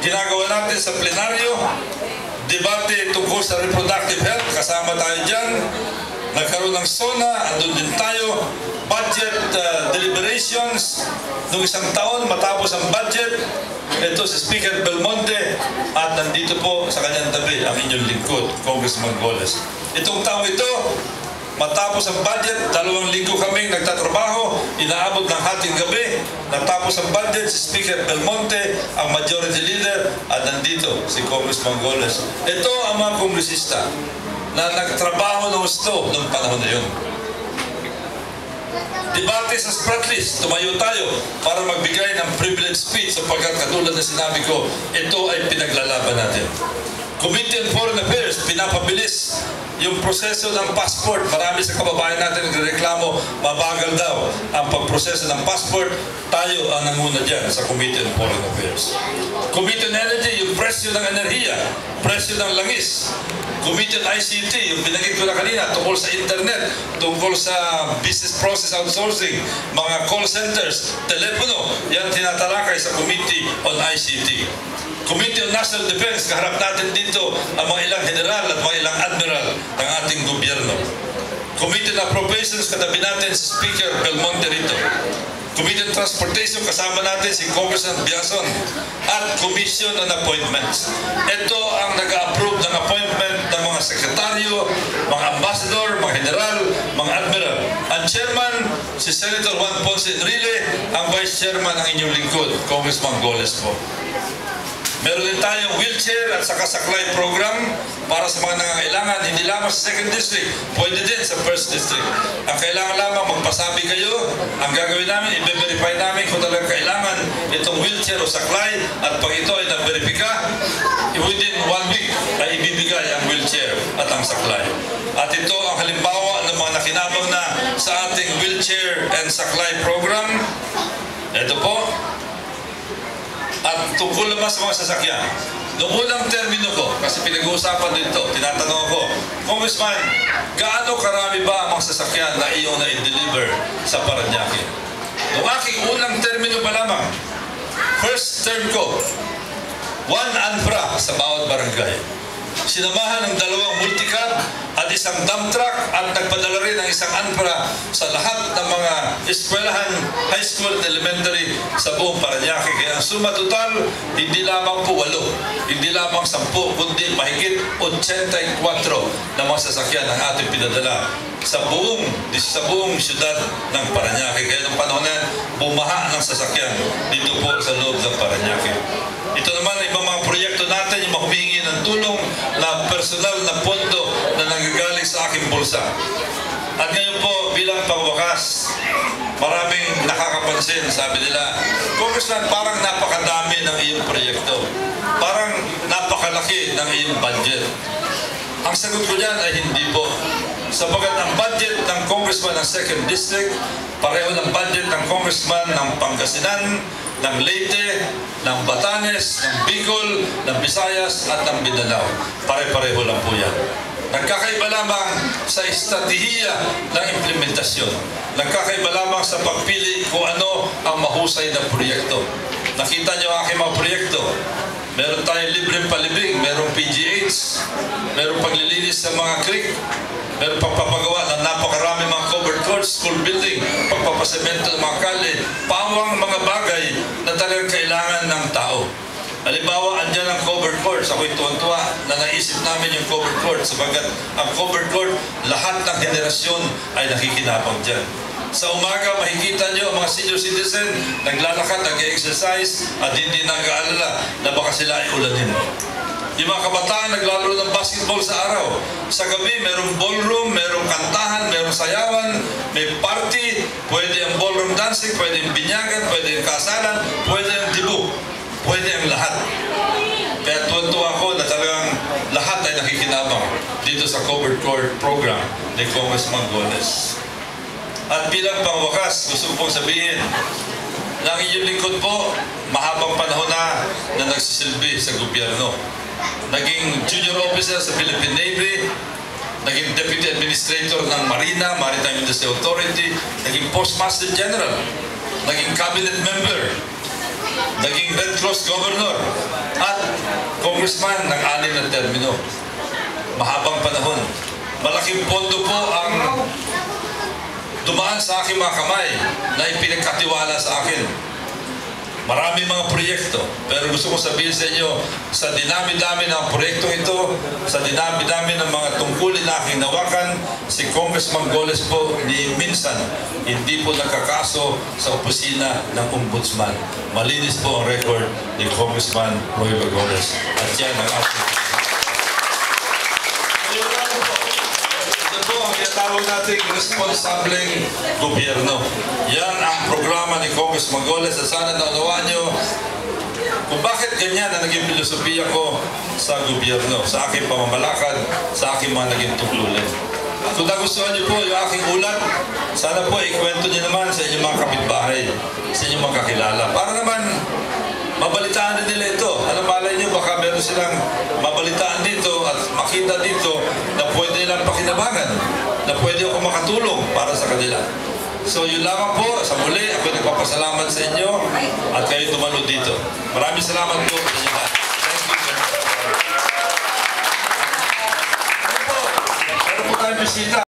ginagawa natin sa plenaryo, debate tungkol sa reproductive health, kasama tayo dyan. Nagkaroon ng SONA, andun din tayo. Budget deliberations, nung isang taon matapos ang budget, ito si Speaker Belmonte at nandito po sa kanyang tabi ang inyong lingkod, Congressman Goles. Itong taong ito, matapos ang budget, 2 linggo kaming nagtatrabaho, inaabot ng hating gabi. Natapos ang budget, si Speaker Belmonte, ang majority leader, at nandito si Congressman Goles. Ito ang mga kongresista na nagtrabaho ng gusto noong panahon na yun. Debate sa Spratlys, tumayo tayo para magbigay ng privilege speech sapagkat katulad na sinabi ko, ito ay pinaglalaban natin. Committee on Foreign Affairs, pinapabilis yung proseso ng passport. Marami sa kababayan natin nagreklamo, mabagal daw ang pagproseso ng passport. Tayo ang nanguna dyan sa Committee on Foreign Affairs. Committee on Energy, yung presyo ng enerhiya, presyo ng langis. Committee on ICT, yung binanggit ko na kanina, tungkol sa internet, tungkol sa business process outsourcing, mga call centers, telepono, yan tinatalakay sa Committee on ICT. Committee on National Defense, kaharap natin dito ang mga ilang general at mga ilang admiral ng ating gobyerno. Committee on Appropriations, katabi natin si Speaker Belmonte rito. Committee on Transportation, kasama natin si Congressman Biason. At Commission on Appointments. Ito ang nag-approve ng appointment ng mga sekretaryo, mga ambassador, mga general, mga admiral. Ang chairman, si Senator Juan Ponce Enrile, ang vice chairman ng inyong lingkod, Congressman Goles po. Meron din tayong wheelchair at saka saklay program para sa mga nangangailangan, hindi lamang sa 2nd District, pwede din sa 1st District. Ang kailangan lamang magpasabi kayo, ang gagawin namin, i-verify namin kung talagang kailangan itong wheelchair o saklay, at pag ito ay na-verify, within 1 week ay ibibigay ang wheelchair at ang saklay. At ito ang halimbawa ng mga nakinabang na sa ating wheelchair and saklay program. Ito po. At tungkol naman sa mga sasakyan, noong unang termino ko, kasi pinag-uusapan dito, tinatanong ko, Congressman, gaano karami ba ang mga sasakyan na iyong na-deliver sa Parañaque? Noong aking unang termino pa lamang, first term ko, 1 ANFRA sa bawat barangay. Sinamahan ng 2 multicab at 1 dump truck at nagpadala rin ng 1 ANFRA sa lahat ng mga eskwelahan, high school at elementary sa buong Parañaque. Kaya ang suma total, hindi lamang po 8, hindi lamang 10, kundi mahigit 84 na mga sasakyan ang ating pinadala sa buong syudad ng Parañaque. Kaya ng panahon na bumaha ng sasakyan dito po sa loob ng Parañaque. Ito naman ay ibang mga proyekto natin, yung humihingi ng tulong na personal na pondo na nanggagaling sa aking bulsa. At ngayon po, bilang pangwakas, maraming nakakapansin, sabi nila, Congressman, parang napakadami ng iyong proyekto. Parang napakalaki ng iyong budget. Ang sagot ko dyan ay hindi po. Sapagat ang budget ng Congressman ng 2nd District, pareho ng budget ng Congressman ng Pangasinan, ng Leyte, ng Batanes, ng Bicol, ng Visayas at ng Mindanao. Pare-pareho lang po yan. Nagkakaiba lamang sa estratehiya ng implementasyon. Nagkakaiba lamang sa pagpili kung ano ang mahusay na proyekto. Nakita niyo ang aking mga proyekto. Meron tayong libreng palibing, merong PGH, merong paglilinis sa mga creek, meron pagpapagawa ng napakarami mga covered courts, school building, pagpapasemento ng mga kalye, pawang mga bagay na talagang kailangan ng tao. Halimbawa, andyan ang covered courts. Ako'y tuwan-tuwa na naisip namin yung covered courts sabagat ang covered court, lahat ng henerasyon ay nakikinabang dyan. Sa umaga, makikita nyo ang mga senior citizen naglalakad, nag-exercise at hindi nag-aalala na baka sila ay ulanin. Yung mga kabataan naglalaro ng basketball sa araw. Sa gabi, merong ballroom, merong kantahan, merong sayawan, may party, pwede ang ballroom dancing, pwede ang binyagan, pwede ang kasalan, pwede ang dibu, pwede ang lahat. Kaya tuwan-tuwa ko na talagang lahat ay nakikinabang dito sa covered court program ni Congressman Goles. At bilang pangwakas, gusto ko pong sabihin na ang inyong lingkod po, mahabang panahon na nagsisilbi sa gobyerno. Naging junior officer sa Philippine Navy, naging deputy administrator ng Marina, Maritime Industry Authority, naging postmaster general, naging cabinet member, naging Red Cross governor, at congressman ng 6 na termino. Mahabang panahon. Malaking pondo po ang dumaan sa aking mga kamay na ipinagkatiwala sa akin. Maraming mga proyekto, pero gusto ko sabihin sa inyo, sa dinami-dami ng proyektong ito, sa dinami-dami ng mga tungkulin na aking nawakan, si Congressman Goles po ni minsan hindi po nagkakaso sa opisina ng Ombudsman. Malinis po ang record ni Congressman Roy Goles. At yan ang ating. Ito po ang tinatawag natin responsableng gobyerno. Yan ang programa ni Congressman Goles at sana naunawaan nyo kung bakit ganyan ang naging filosofiya ko sa gobyerno, sa aking pamamalakad, sa aking mga naging tuklulin. Kung nagustuhan nyo po yung aking ulat, sana po ikwento nyo naman sa inyong mga kapitbahay, sa inyong mga kakilala. Para naman mabalitaan din nila ito. Alam malay nyo, baka meron silang mabalitaan dito at makita dito na pwede nilang pakinabangan, na pwede ako makatulong para sa kanila. So yun lamang po, sa muli, ako nagpapasalamat sa inyo at kayo tumalo dito. Maraming salamat po sa inyo lahat. Thank you, sir. Meron po tayong bisita.